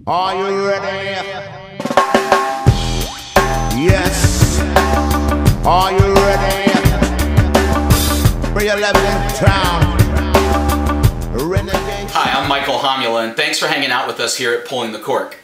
Are you ready? Yes. Are you ready? For your level in town. Renegade. Hi, I'm Michael Homula, and thanks for hanging out with us here at Pulling the Cork.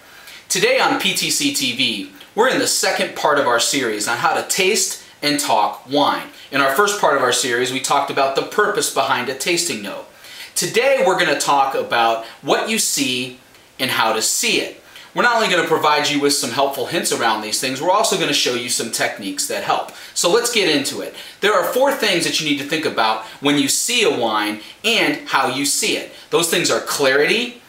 Today on PTC TV, we're in the second part of our series on how to taste and talk wine. In our first part of our series, we talked about the purpose behind a tasting note. Today, we're going to talk about what you see and how to see it. We're not only going to provide you with some helpful hints around these things, we're also going to show you some techniques that help. So let's get into it. There are 4 things that you need to think about when you see a wine and how you see it. Those things are clarity,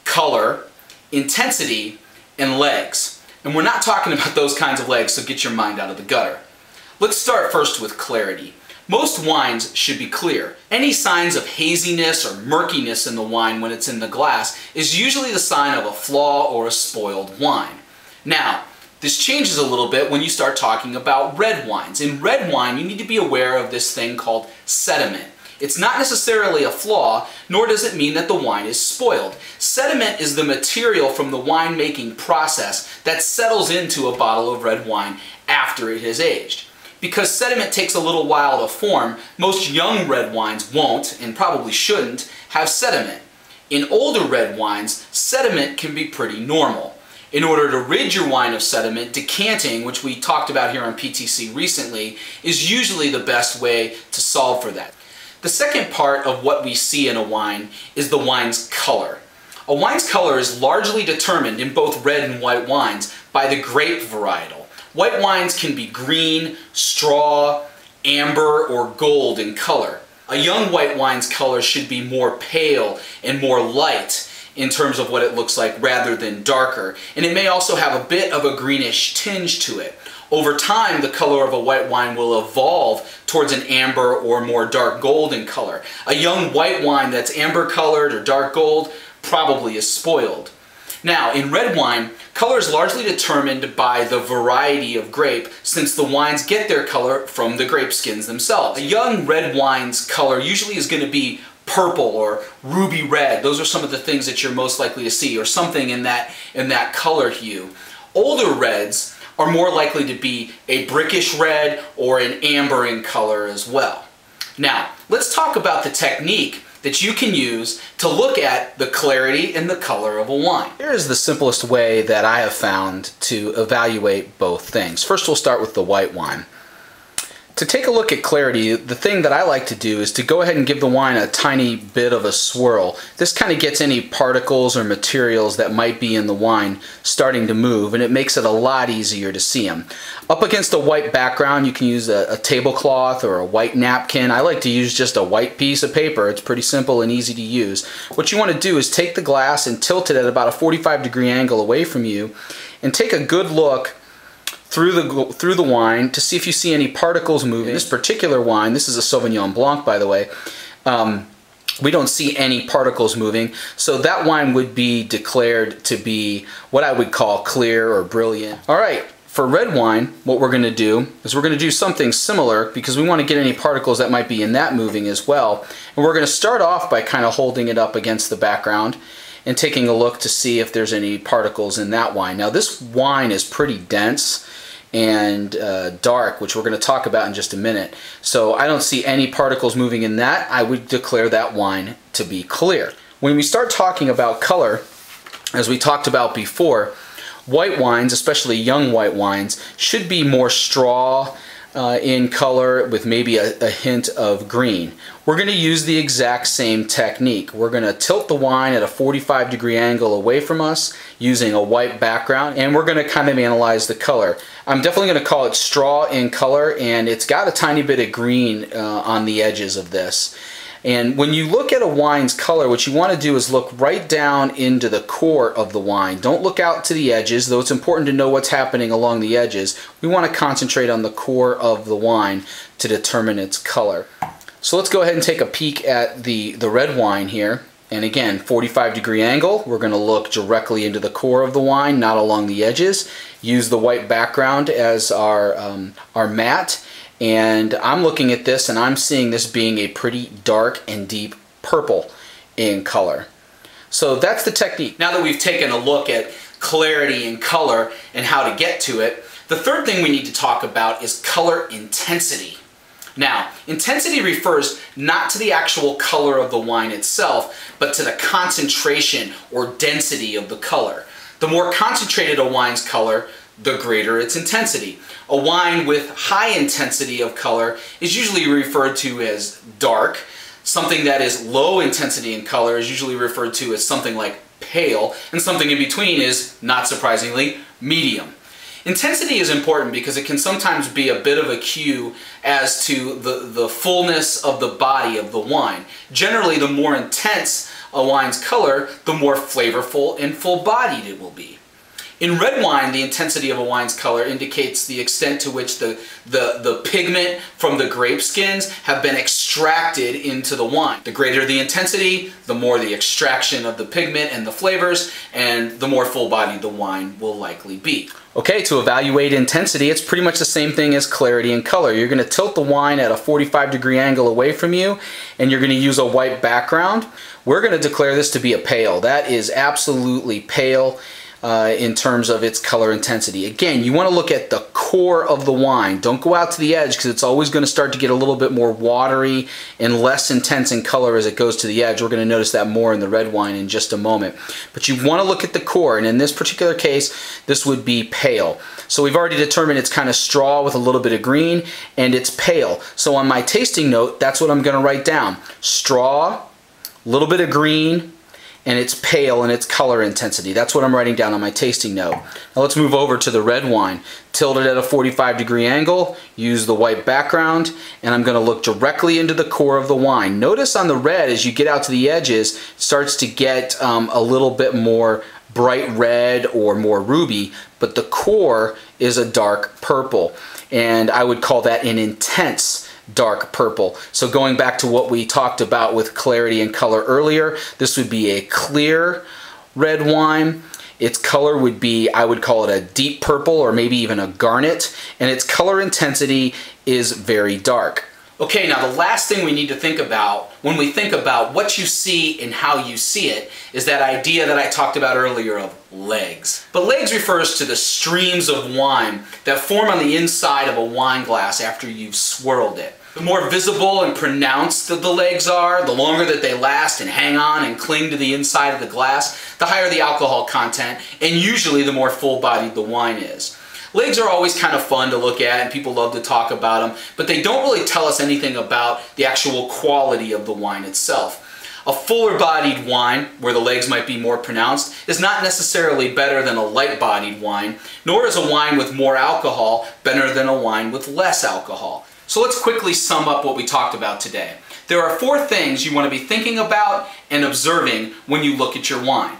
color, intensity, and legs. And we're not talking about those kinds of legs, so get your mind out of the gutter. Let's start first with clarity. Most wines should be clear. Any signs of haziness or murkiness in the wine when it's in the glass is usually the sign of a flaw or a spoiled wine. Now, this changes a little bit when you start talking about red wines. In red wine, you need to be aware of this thing called sediment. It's not necessarily a flaw, nor does it mean that the wine is spoiled. Sediment is the material from the winemaking process that settles into a bottle of red wine after it has aged. Because sediment takes a little while to form, most young red wines won't, and probably shouldn't, have sediment. In older red wines, sediment can be pretty normal. In order to rid your wine of sediment, decanting, which we talked about here on PTC recently, is usually the best way to solve for that. The second part of what we see in a wine is the wine's color. A wine's color is largely determined in both red and white wines by the grape varietal. White wines can be green, straw, amber, or gold in color. A young white wine's color should be more pale and more light in terms of what it looks like rather than darker. And it may also have a bit of a greenish tinge to it. Over time, the color of a white wine will evolve towards an amber or more dark gold in color. A young white wine that's amber colored or dark gold probably is spoiled. Now, in red wine, color is largely determined by the variety of grape, since the wines get their color from the grape skins themselves. A young red wine's color usually is going to be purple or ruby red. Those are some of the things that you're most likely to see, or something in that color hue. Older reds are more likely to be a brickish red or an amber in color as well. Now, let's talk about the technique that you can use to look at the clarity and the color of a wine. Here is the simplest way that I have found to evaluate both things. First, we'll start with the white wine. To take a look at clarity, the thing that I like to do is to go ahead and give the wine a tiny bit of a swirl. This kind of gets any particles or materials that might be in the wine starting to move, and it makes it a lot easier to see them. Up against a white background, you can use a tablecloth or a white napkin. I like to use just a white piece of paper. It's pretty simple and easy to use. What you want to do is take the glass and tilt it at about a 45-degree angle away from you, and take a good look through the wine to see if you see any particles moving. In this particular wine, this is a Sauvignon Blanc, by the way, we don't see any particles moving, so that wine would be declared to be what I would call clear or brilliant. All right, for red wine, what we're going to do is we're going to do something similar, because we want to get any particles that might be in that moving as well. And we're going to start off by kind of holding it up against the background and taking a look to see if there's any particles in that wine. Now, this wine is pretty dense and dark, which we're going to talk about in just a minute. So I don't see any particles moving in that. I would declare that wine to be clear. When we start talking about color, as we talked about before, white wines, especially young white wines, should be more straw in color with maybe a hint of green. We're going to use the exact same technique. We're going to tilt the wine at a 45-degree angle away from us using a white background, and we're going to kind of analyze the color. I'm definitely going to call it straw in color, and it's got a tiny bit of green on the edges of this. And when you look at a wine's color, what you want to do is look right down into the core of the wine. Don't look out to the edges, though it's important to know what's happening along the edges. We want to concentrate on the core of the wine to determine its color. So let's go ahead and take a peek at the red wine here. And again, 45-degree angle. We're going to look directly into the core of the wine, not along the edges. Use the white background as our mat. And I'm looking at this and I'm seeing this being a pretty dark and deep purple in color. So that's the technique. Now that we've taken a look at clarity and color and how to get to it, the third thing we need to talk about is color intensity. Now, intensity refers not to the actual color of the wine itself, but to the concentration or density of the color. The more concentrated a wine's color, the greater its intensity. A wine with high intensity of color is usually referred to as dark. Something that is low intensity in color is usually referred to as something like pale, and something in between is, not surprisingly, medium. Intensity is important because it can sometimes be a bit of a cue as to the fullness of the body of the wine. Generally, the more intense a wine's color, the more flavorful and full-bodied it will be. In red wine, the intensity of a wine's color indicates the extent to which the pigment from the grape skins have been extracted into the wine. The greater the intensity, the more the extraction of the pigment and the flavors, and the more full-bodied the wine will likely be. Okay, to evaluate intensity, it's pretty much the same thing as clarity and color. You're going to tilt the wine at a 45-degree angle away from you, and you're going to use a white background. We're going to declare this to be a pale. That is absolutely pale in terms of its color intensity. Again, you want to look at the core of the wine. Don't go out to the edge, because it's always going to start to get a little bit more watery and less intense in color as it goes to the edge. We're going to notice that more in the red wine in just a moment. But you want to look at the core, and in this particular case, this would be pale. So we've already determined it's kind of straw with a little bit of green, and it's pale. So on my tasting note, that's what I'm going to write down. Straw, a little bit of green, and it's pale in its color intensity. That's what I'm writing down on my tasting note. Now let's move over to the red wine. Tilt it at a 45-degree angle, use the white background, and I'm going to look directly into the core of the wine. Notice on the red, as you get out to the edges, it starts to get a little bit more bright red or more ruby, but the core is a dark purple, and I would call that an intense dark purple. So going back to what we talked about with clarity and color earlier, this would be a clear red wine. Its color would be, I would call it a deep purple or maybe even a garnet, and its color intensity is very dark. Okay, now the last thing we need to think about when we think about what you see and how you see it is that idea that I talked about earlier of legs. But legs refers to the streams of wine that form on the inside of a wine glass after you've swirled it. The more visible and pronounced that the legs are, the longer that they last and hang on and cling to the inside of the glass, the higher the alcohol content, and usually the more full-bodied the wine is. Legs are always kind of fun to look at, and people love to talk about them, but they don't really tell us anything about the actual quality of the wine itself. A fuller-bodied wine, where the legs might be more pronounced, is not necessarily better than a light-bodied wine, nor is a wine with more alcohol better than a wine with less alcohol. So let's quickly sum up what we talked about today. There are 4 things you want to be thinking about and observing when you look at your wine: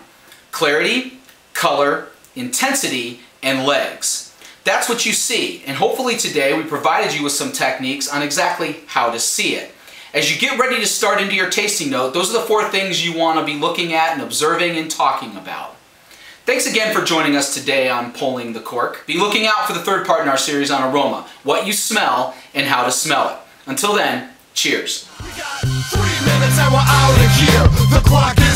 clarity, color, intensity, and legs. That's what you see, and hopefully today we provided you with some techniques on exactly how to see it. As you get ready to start into your tasting note, those are the 4 things you want to be looking at and observing and talking about. Thanks again for joining us today on Pulling the Cork. Be looking out for the 3rd part in our series on aroma, what you smell and how to smell it. Until then, cheers. We got 3 minutes and we're out of here. The clock is